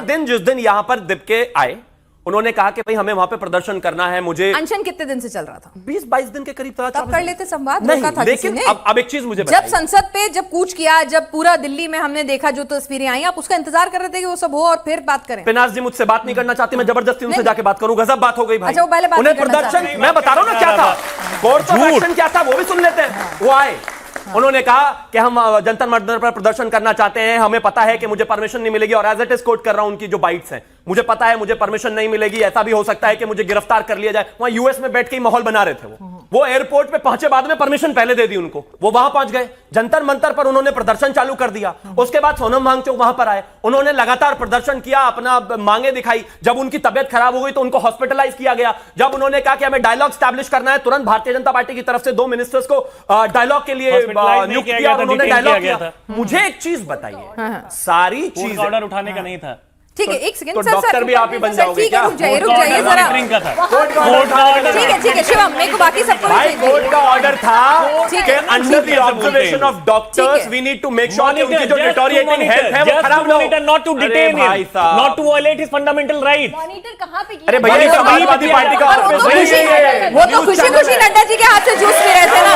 दिन जिस दिन यहां पर दिप्के आए, उन्होंने कहा कि भाई हमें वहां पे प्रदर्शन करना है। मुझे अनशन कितने दिन से चल रहा था? 20-22 दिन के करीब था। तब कर लेते संवाद, नहीं, रोका था लेकिन किसी ने? अब एक चीज मुझे जब संसद पे जब कूच किया, जब पूरा दिल्ली में हमने देखा जो तस्वीरें आई, आप उसका इंतजार कर रहे थे कि वो सब हो और फिर बात करें। पिनाज जी मुझसे बात नहीं करना चाहती, मैं जबरदस्ती उनसे जाके बात करूं। गजब बात हो गई भाई। अच्छा, वो पहले बात उन्हें नहीं करना प्रदर्शन, चाहते। मैं बता रहा हूं ना क्या था, कोर्स ऑफ एक्शन क्या था वो भी सुन लेते हैं। वो आए, उन्होंने कहा कि हम जंतर मंतर पर प्रदर्शन करना चाहते हैं, हमें पता है कि मुझे परमिशन नहीं मिलेगी, और एज इट इज कोट कर रहा हूं उनकी जो बाइट्स हैं, मुझे पता है मुझे परमिशन नहीं मिलेगी, ऐसा भी हो सकता है कि मुझे गिरफ्तार कर लिया जाए। वहां यूएस में बैठ के ही माहौल बना रहे थे वो एयरपोर्ट पे पहुंचे बाद में परमिशन पहले दे दी उनको, वो वहां पहुंच गए, जंतर मंतर पर उन्होंने प्रदर्शन चालू कर दिया। उसके बाद सोनम वांगचुक वहां पर आए, उन्होंने लगातार प्रदर्शन किया, अपना मांगे दिखाई। जब उनकी तबियत खराब हो गई तो उनको हॉस्पिटलाइज किया गया। जब उन्होंने कहा कि हमें डायलॉग स्टैब्लिश करना है, तुरंत भारतीय जनता पार्टी की तरफ से 2 मिनिस्टर्स को डायलॉग के लिए नियुक्त किया, उन्होंने डायलॉग किया। मुझे एक चीज बताइए, सारी चीज ऑर्डर उठाने का नहीं था। ठीक है, एक सेकंड तो सर, डॉक्टर भी आप ही बन जाओगे क्या? रुक जाइए जरा। ठीक है ठीक है शिवम, मेरे को बाकी सबको भाई कोर्ट का ऑर्डर था कि under the observation of doctors we need to make sure कि उनकी जो डिटोरिएटिंग हेल्थ है वो खराब ना हो। Not to detain him, not to violate his fundamental right. Monitor कहां पे किया? अरे भैया ये समाजवादी पार्टी का ऑफिस वो तो खुशी खुशी नड्डा जी के हाथ से जूस पी रहे थे ना।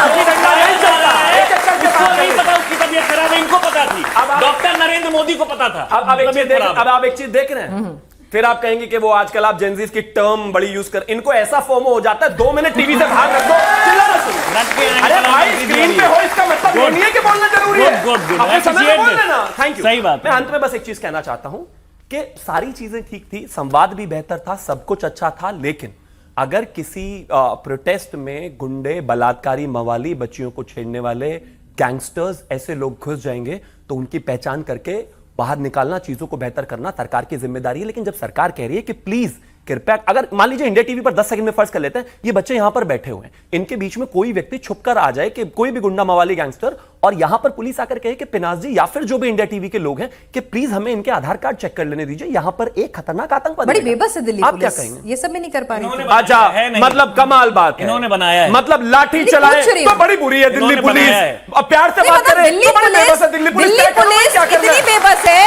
नहीं पता उसकी तबीयत खराब है, इनको पता थी, डॉक्टर नरेंद्र मोदी को पता था। अब आप एक चीज देख रहे हैं, फिर आप कहेंगे कि वो आजकल आप जेनजीज की टर्म बड़ी यूज कर, इनको ऐसा फोमो हो जाता है 2 मिनट टीवी से बाहर रख दो, चिल्लाना शुरू। अरे भाई स्क्रीन पे हो इसका मतलब ये नहीं है कि बोलना जरूरी है, अपने समय में बोल लेना। Thank you. सही बात। मैं अंत में बस एक चीज कहना चाहता हूं कि सारी चीजें ठीक थी, संवाद भी बेहतर था, सब कुछ अच्छा था, लेकिन अगर किसी प्रोटेस्ट में गुंडे, बलात्कारी, मवाली, बच्चियों को छेड़ने वाले गैंगस्टर्स, ऐसे लोग घुस जाएंगे तो उनकी पहचान करके बाहर निकालना, चीजों को बेहतर करना सरकार की जिम्मेदारी है। लेकिन जब सरकार कह रही है कि प्लीज कृपया, अगर मान लीजिए इंडिया टीवी पर 10 सेकंड में फर्ज कर लेते हैं, ये बच्चे यहां पर बैठे हुए हैं, इनके बीच में कोई व्यक्ति छुपकर आ जाए, कि कोई भी गुंडा, मवाली, गैंगस्टर, और यहां पर पुलिस आकर कहे कि पिनाज जी या फिर जो भी इंडिया टीवी के लोग हैं कि प्लीज हमें इनके आधार कार्ड चेक कर लेने दीजिए, यहां पर एक खतरनाक आतंकवादी। बड़ी बेबस है दिल्ली आप क्या पुलिस, कहेंगे? ये सब भी नहीं कर पा रही। अच्छा, मतलब कमाल बात है, इन्होंने बनाया है, मतलब लाठी चलाए तो बड़ी बुरी है दिल्ली पुलिस, अब प्यार से बात करें तो बड़ी बेबस है दिल्ली पुलिस। इतनी बेबस है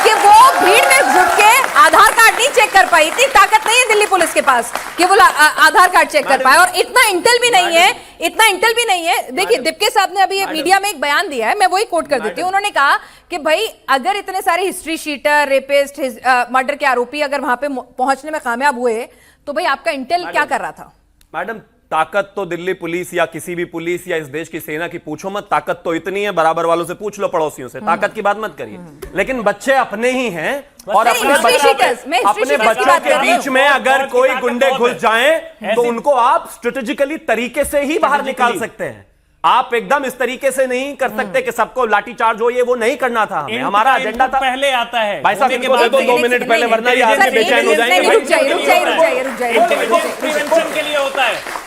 कि वो भीड़ में घुस के आधार कार्ड नहीं चेक कर पाई, इतनी ताकत नहीं है दिल्ली पुलिस के पास कि वो आधार कार्ड चेक कर पाए, और इतना इंटेल भी नहीं है, इतना इंटेल भी नहीं है। देखिए दिप्के साहब ने अभी मीडिया में एक बयान दिया है, मैं वही कोट कर देती हूँ। उन्होंने कहा कि भाई अगर इतने सारे हिस्ट्री शीटर, रेपिस्ट, मर्डर के आरोपी अगर वहां पे पहुंचने में कामयाब हुए तो भाई आपका इंटेल क्या कर रहा था? मैडम ताकत तो दिल्ली पुलिस या किसी भी पुलिस या इस देश की सेना की पूछो मत, ताकत तो इतनी है, बराबर वालों से पूछ लो, पड़ोसियों से, ताकत की बात मत करिए। लेकिन बच्चे अपने ही हैं, और अपने बच्चों के बीच में अगर कोई गुंडे घुस जाएं तो उनको आप स्ट्रेटेजिकली तरीके से ही बाहर निकाल सकते हैं। आप एकदम इस तरीके से नहीं कर सकते कि सबको लाठीचार्ज हो, ये वो नहीं करना था हमें, हमारा एजेंडा था। पहले आता है भाई साहब इनको दे दो 2 मिनट पहले, वरना ये आगे बेचैन हो जाएंगे। रुक जाइए प्रिवेंशन के लिए होता है।